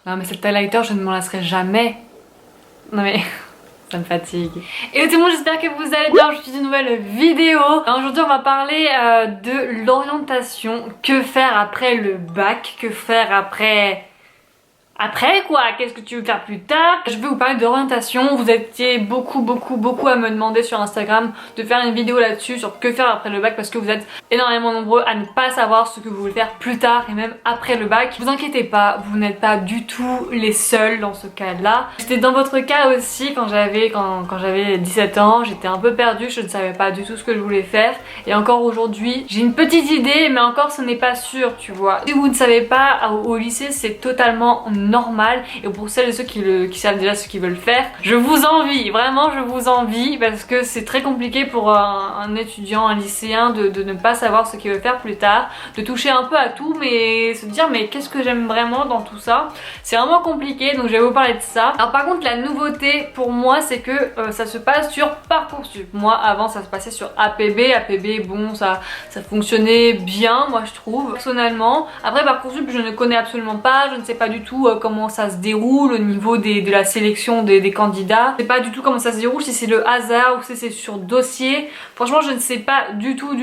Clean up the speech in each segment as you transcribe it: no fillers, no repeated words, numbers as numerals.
Non mais cet highlighter, je ne m'en lasserai jamais. Non mais... ça me fatigue. Et tout le monde, j'espère que vous allez bien. Je suis une nouvelle vidéo. Aujourd'hui on va parler de l'orientation. Que faire après le bac? Que faire après... Après quoi? Qu'est-ce que tu veux faire plus tard? Je vais vous parler d'orientation. Vous étiez beaucoup à me demander sur Instagram de faire une vidéo là-dessus sur que faire après le bac, parce que vous êtes énormément nombreux à ne pas savoir ce que vous voulez faire plus tard et même après le bac. Vous inquiétez pas, vous n'êtes pas du tout les seuls dans ce cas-là. C'était dans votre cas aussi quand j'avais 17 ans. J'étais un peu perdue, je ne savais pas du tout ce que je voulais faire. Et encore aujourd'hui, j'ai une petite idée, mais encore ce n'est pas sûr, tu vois. Si vous ne savez pas, au lycée c'est totalement normal, et pour celles et ceux qui savent déjà ce qu'ils veulent faire, je vous envie, vraiment je vous envie, parce que c'est très compliqué pour un étudiant, un lycéen de ne pas savoir ce qu'il veut faire plus tard, de toucher un peu à tout mais se dire mais qu'est-ce que j'aime vraiment dans tout ça. C'est vraiment compliqué, donc je vais vous parler de ça. Alors par contre la nouveauté pour moi c'est que ça se passe sur Parcoursup. Moi avant ça se passait sur APB, bon ça fonctionnait bien moi je trouve personnellement. Après Parcoursup je ne connais absolument pas, je ne sais pas du tout comment ça se déroule au niveau de la sélection des candidats. Je sais pas du tout comment ça se déroule, si c'est le hasard ou si c'est sur dossier. Franchement je ne sais pas du tout.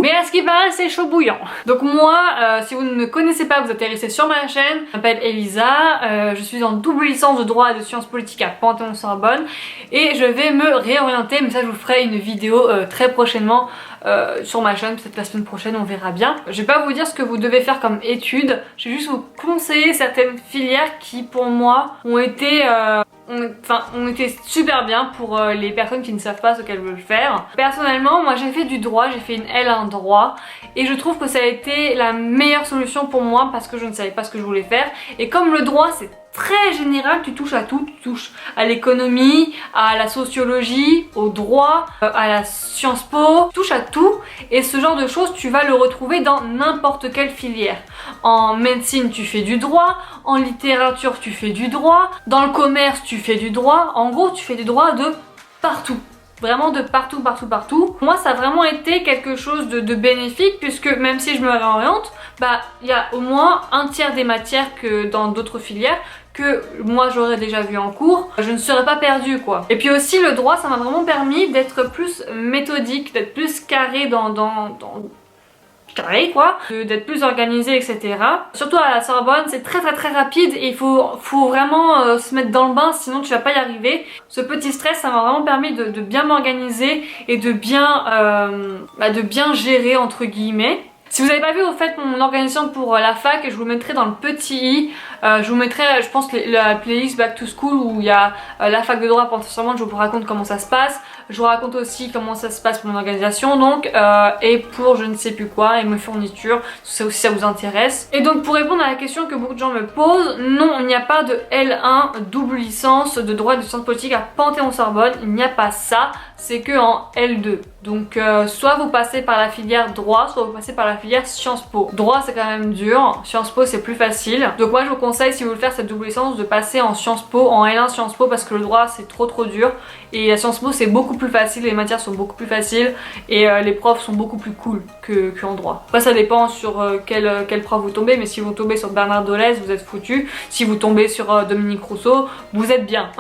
Mais à ce qui paraît c'est chaud bouillant. Donc moi si vous ne me connaissez pas, vous atterrissez sur ma chaîne. Je m'appelle Elisa, je suis en double licence de droit et de sciences politiques à Panthéon-Sorbonne et je vais me réorienter, mais ça je vous ferai une vidéo très prochainement sur ma chaîne, peut-être la semaine prochaine, on verra bien. Je vais pas vous dire ce que vous devez faire comme études, je vais juste vous conseiller certaines filières qui pour moi ont été super bien pour les personnes qui ne savent pas ce qu'elles veulent faire. Personnellement moi j'ai fait du droit, j'ai fait une L1 droit et je trouve que ça a été la meilleure solution pour moi parce que je ne savais pas ce que je voulais faire, et comme le droit c'est très général, tu touches à tout, tu touches à l'économie, à la sociologie, au droit, à la Sciences Po, tu touches à tout, et ce genre de choses tu vas le retrouver dans n'importe quelle filière. En médecine tu fais du droit, en littérature tu fais du droit, dans le commerce tu fais du droit, en gros tu fais du droit de partout. Vraiment de partout. Moi ça a vraiment été quelque chose de bénéfique, puisque même si je me réoriente, bah il y a au moins un tiers des matières que dans d'autres filières que moi j'aurais déjà vu en cours, je ne serais pas perdue quoi. Et puis aussi le droit ça m'a vraiment permis d'être plus méthodique, d'être plus carré carré quoi, d'être plus organisé etc. Surtout à la Sorbonne c'est très rapide et il faut vraiment se mettre dans le bain, sinon tu vas pas y arriver. Ce petit stress ça m'a vraiment permis de bien m'organiser et de bien gérer entre guillemets. Si vous n'avez pas vu au fait mon organisation pour la fac, je vous le mettrai dans le petit i. Je vous mettrai je pense la playlist Back to School où il y a la fac de droit Panthéon-Sorbonne. Je vous raconte comment ça se passe. Je vous raconte aussi comment ça se passe pour mon organisation donc et pour je ne sais plus quoi, et mes fournitures, si ça vous intéresse. Et donc pour répondre à la question que beaucoup de gens me posent, non il n'y a pas de L1 double licence de droit et de sciences politiques à Panthéon-Sorbonne, il n'y a pas ça, c'est que en L2. Donc soit vous passez par la filière droit, soit vous passez par la filière Sciences Po. Droit c'est quand même dur, Sciences Po c'est plus facile. Donc moi je vous conseille, si vous voulez faire cette double licence, de passer en Sciences Po, en L1 Sciences Po, parce que le droit c'est trop dur, et la Sciences Po c'est beaucoup plus facile, les matières sont beaucoup plus faciles et les profs sont beaucoup plus cool qu'en droit. Après ça dépend sur quel prof vous tombez, mais si vous tombez sur Bernard Dolez vous êtes foutu, si vous tombez sur Dominique Rousseau vous êtes bien.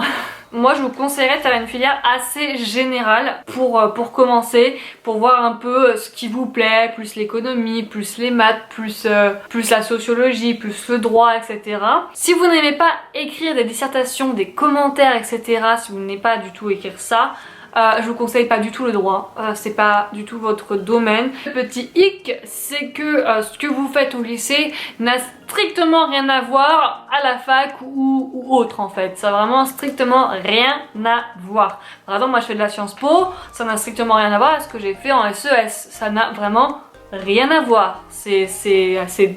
Moi je vous conseillerais de faire une filière assez générale pour commencer, pour voir un peu ce qui vous plaît, plus l'économie, plus les maths, plus la sociologie, plus le droit, etc. Si vous n'aimez pas écrire des dissertations, des commentaires, etc., si vous n'aimez pas du tout écrire ça, je vous conseille pas du tout le droit, c'est pas du tout votre domaine. Le petit hic, c'est que ce que vous faites au lycée n'a strictement rien à voir à la fac ou autre en fait. Ça a vraiment strictement rien à voir. Par exemple moi je fais de la Sciences Po, ça n'a strictement rien à voir avec ce que j'ai fait en SES. Ça n'a vraiment rien à voir, c'est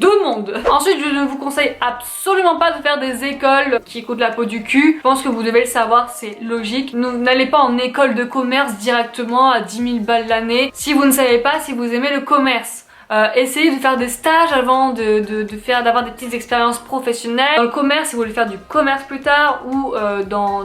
deux mondes. Ensuite je ne vous conseille absolument pas de faire des écoles qui coûtent la peau du cul. Je pense que vous devez le savoir, c'est logique. N'allez pas en école de commerce directement à 10 000 balles l'année si vous ne savez pas si vous aimez le commerce. essayez de faire des stages avant d'avoir des petites expériences professionnelles. Dans le commerce, si vous voulez faire du commerce plus tard, ou dans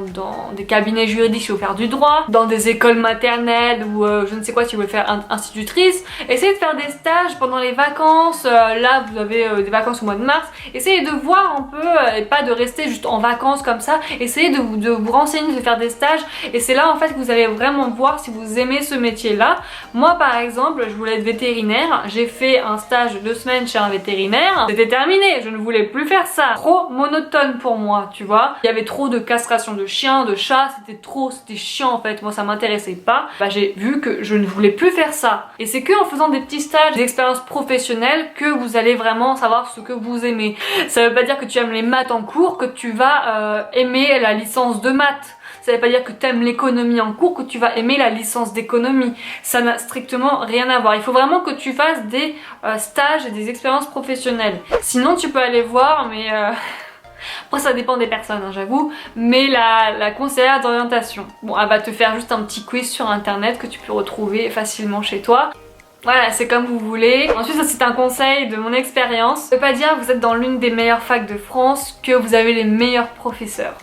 des cabinets juridiques si vous voulez faire du droit, dans des écoles maternelles ou je ne sais quoi si vous voulez faire institutrice. Essayez de faire des stages pendant les vacances. Là, vous avez des vacances au mois de mars. Essayez de voir un peu et pas de rester juste en vacances comme ça. Essayez de vous renseigner, de faire des stages. Et c'est là en fait que vous allez vraiment voir si vous aimez ce métier-là. Moi, par exemple, je voulais être vétérinaire. J'ai fait un stage de 2 semaines chez un vétérinaire. C'était terminé. Je ne voulais plus faire ça. Trop monotone pour moi, tu vois. Il y avait trop de castration de chiens, de chats. C'était chiant en fait. Moi, ça m'intéressait pas. Bah, j'ai vu que je ne voulais plus faire ça. Et c'est que en faisant des petits stages, des expériences professionnelles que vous allez vraiment savoir ce que vous aimez. Ça veut pas dire que tu aimes les maths en cours, que tu vas aimer la licence de maths. Ça veut pas dire que tu aimes l'économie en cours, que tu vas aimer la licence d'économie. Ça n'a strictement rien à voir. Il faut vraiment que tu fasses des stages et des expériences professionnelles. Sinon, tu peux aller voir, mais... Après ça dépend des personnes, hein, j'avoue, mais la conseillère d'orientation, bon, elle va te faire juste un petit quiz sur internet que tu peux retrouver facilement chez toi. Voilà, c'est comme vous voulez. Ensuite, ça c'est un conseil de mon expérience. Ça veut pas dire que vous êtes dans l'une des meilleures facs de France que vous avez les meilleurs professeurs.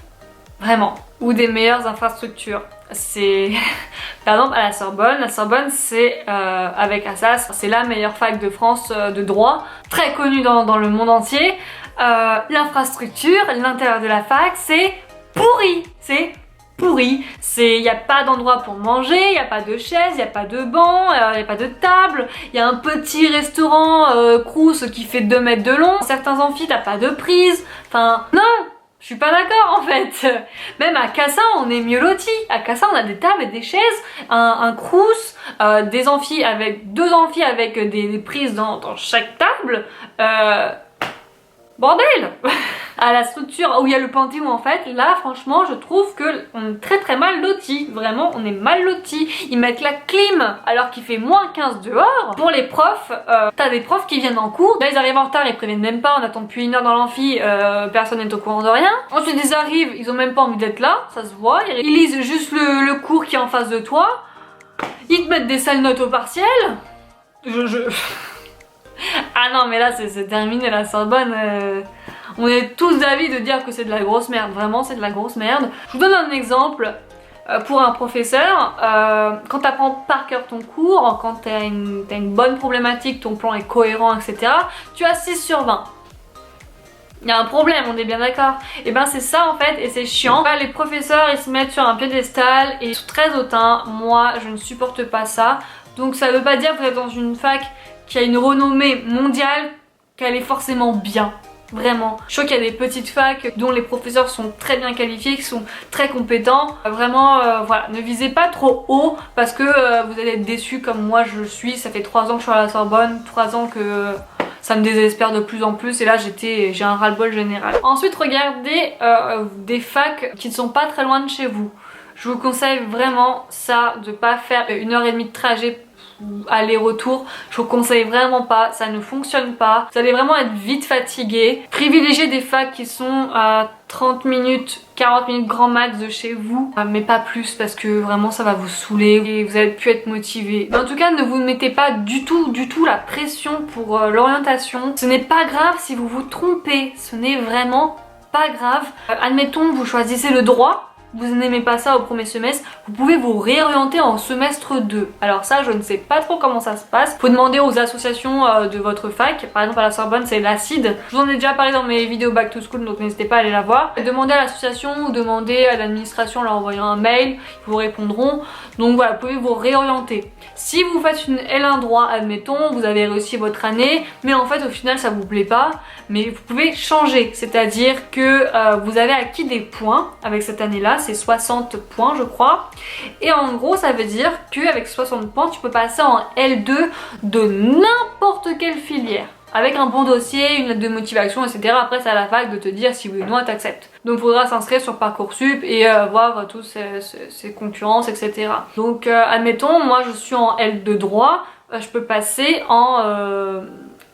Vraiment. Ou des meilleures infrastructures. C'est... Par exemple, à la Sorbonne c'est avec Assas, c'est la meilleure fac de France de droit, très connue dans le monde entier. L'infrastructure, l'intérieur de la fac, c'est pourri. C'est pourri. Il n'y a pas d'endroit pour manger, il n'y a pas de chaise, il n'y a pas de banc, il n'y a pas de table, il y a un petit restaurant Crous qui fait 2 mètres de long. Certains amphis, t'as pas de prise. Enfin, non! Je suis pas d'accord en fait. Même à Cassin on est mieux lotis. À Cassin on a des tables et des chaises, un crous, des amphis avec 2 amphis avec des prises dans chaque table. Bordel. À la structure où il y a le Panthéon en fait, là franchement je trouve que on est très mal lotis. Vraiment on est mal lotis. Ils mettent la clim alors qu'il fait -15 dehors. Pour les profs, t'as des profs qui viennent en cours, là ils arrivent en retard, ils préviennent même pas, on attend depuis 1 heure dans l'amphi, personne n'est au courant de rien. Ensuite ils arrivent, ils ont même pas envie d'être là, ça se voit, ils lisent juste le cours qui est en face de toi, ils te mettent des sales notes au partiel. Ah non mais là c'est terminé la Sorbonne. On est tous d'avis de dire que c'est de la grosse merde. Vraiment c'est de la grosse merde. Je vous donne un exemple. Pour un professeur, quand tu apprends par cœur ton cours, quand tu as une bonne problématique, ton plan est cohérent, etc. Tu as 6 sur 20. Il y a un problème, on est bien d'accord. Et ben c'est ça en fait, et c'est chiant. Là, les professeurs ils se mettent sur un piédestal et ils sont très hautains. Moi je ne supporte pas ça. Donc ça veut pas dire que vous êtes dans une fac qui a une renommée mondiale, qu'elle est forcément bien. Vraiment. Je trouve qu'il y a des petites facs dont les professeurs sont très bien qualifiés, qui sont très compétents. Vraiment, voilà, ne visez pas trop haut parce que vous allez être déçus comme moi je suis. Ça fait 3 ans que je suis à la Sorbonne, 3 ans que ça me désespère de plus en plus et là j'ai un ras-le-bol général. Ensuite, regardez des facs qui ne sont pas très loin de chez vous. Je vous conseille vraiment ça, de pas faire 1h30 de trajet aller-retour, je vous conseille vraiment pas, ça ne fonctionne pas, vous allez vraiment être vite fatigué. Privilégiez des facs qui sont à 30 minutes, 40 minutes grand max de chez vous, mais pas plus parce que vraiment ça va vous saouler et vous allez plus être motivé. Mais en tout cas ne vous mettez pas du tout la pression pour l'orientation. Ce n'est pas grave si vous vous trompez, ce n'est vraiment pas grave. Admettons vous choisissez le droit, vous n'aimez pas ça au premier semestre, vous pouvez vous réorienter en semestre 2. Alors ça, je ne sais pas trop comment ça se passe. Faut demander aux associations de votre fac. Par exemple à la Sorbonne, c'est l'ACID. Je vous en ai déjà parlé dans mes vidéos Back to School, donc n'hésitez pas à aller la voir. Demandez à l'association ou demandez à l'administration en leur envoyant un mail, ils vous répondront. Donc voilà, vous pouvez vous réorienter. Si vous faites une L1 droit, admettons, vous avez réussi votre année, mais en fait au final ça vous plaît pas, mais vous pouvez changer. C'est-à-dire que vous avez acquis des points avec cette année-là, c'est 60 points je crois. Et en gros ça veut dire qu'avec 60 points tu peux passer en L2 de n'importe quelle filière. Avec un bon dossier, une lettre de motivation, etc. Après c'est à la fac de te dire si oui ou non elle t'accepte. Donc il faudra s'inscrire sur Parcoursup et voir tous ces concurrences, etc. Donc admettons, moi je suis en L2 droit, je peux passer en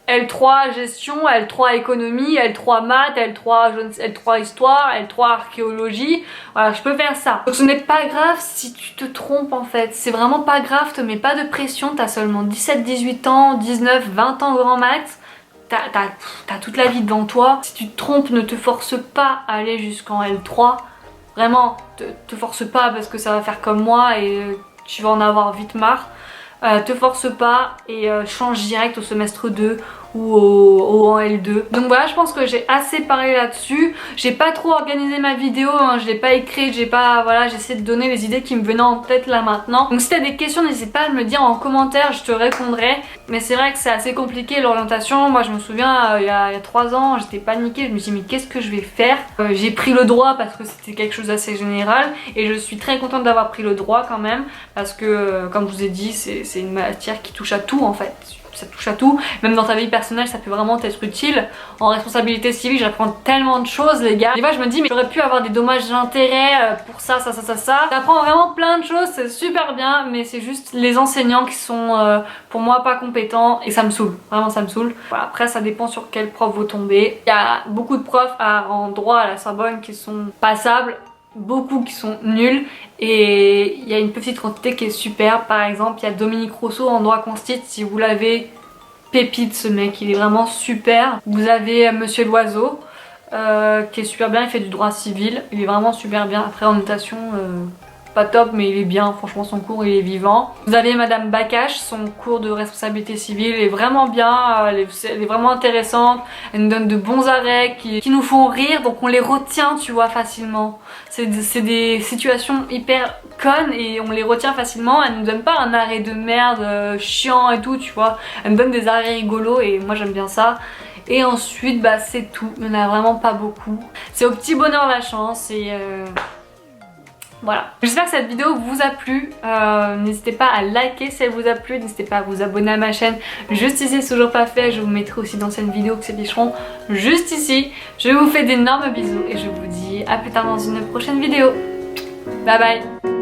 L3 gestion, L3 économie, L3 maths, L3 histoire, L3 archéologie. Voilà, je peux faire ça. Donc ce n'est pas grave si tu te trompes en fait. C'est vraiment pas grave, te mets pas de pression. T'as seulement 17, 18 ans, 19, 20 ans grand max. T'as toute la vie devant toi. Si tu te trompes, ne te force pas à aller jusqu'en L3. Vraiment, te force pas parce que ça va faire comme moi et tu vas en avoir vite marre. Te force pas et change direct au semestre 2 ou en L2. Donc voilà, je pense que j'ai assez parlé là-dessus. J'ai pas trop organisé ma vidéo, hein, je l'ai pas écrite, voilà, j'essaie de donner les idées qui me venaient en tête là maintenant. Donc si t'as des questions, n'hésite pas à me le dire en commentaire, je te répondrai. Mais c'est vrai que c'est assez compliqué l'orientation. Moi je me souviens, il y a 3 ans, j'étais paniquée, je me suis dit mais qu'est-ce que je vais faire? J'ai pris le droit parce que c'était quelque chose d'assez général et je suis très contente d'avoir pris le droit quand même parce que comme je vous ai dit, c'est une matière qui touche à tout en fait. Ça touche à tout, même dans ta vie personnelle ça peut vraiment t'être utile. En responsabilité civique j'apprends tellement de choses les gars. Des fois je me dis mais j'aurais pu avoir des dommages d'intérêt pour ça. T'apprends vraiment plein de choses, c'est super bien, mais c'est juste les enseignants qui sont pour moi pas compétents et ça me saoule, vraiment ça me saoule. Voilà, après ça dépend sur quel prof vous tombez. Il y a beaucoup de profs en droit à la Sorbonne qui sont passables, beaucoup qui sont nuls et il y a une petite quantité qui est super. Par exemple il y a Dominique Rousseau en droit constit, si vous l'avez, pépite ce mec, il est vraiment super. Vous avez Monsieur Loiseau qui est super bien, il fait du droit civil, il est vraiment super bien. Après en notation pas top mais il est bien, franchement son cours il est vivant. Vous avez Madame Bakache, son cours de responsabilité civile est vraiment bien, elle est vraiment intéressante, elle nous donne de bons arrêts qui nous font rire donc on les retient tu vois facilement. C'est des situations hyper connes et on les retient facilement, elle nous donne pas un arrêt de merde chiant et tout tu vois, elle nous donne des arrêts rigolos et moi j'aime bien ça. Et ensuite bah c'est tout, il n'y en a vraiment pas beaucoup. C'est au petit bonheur la chance et voilà. J'espère que cette vidéo vous a plu. N'hésitez pas à liker si elle vous a plu. N'hésitez pas à vous abonner à ma chaîne. Juste ici, c'est toujours pas fait. Je vous mettrai aussi d'anciennes vidéos qui s'afficheront juste ici. Je vous fais d'énormes bisous et je vous dis à plus tard dans une prochaine vidéo. Bye bye.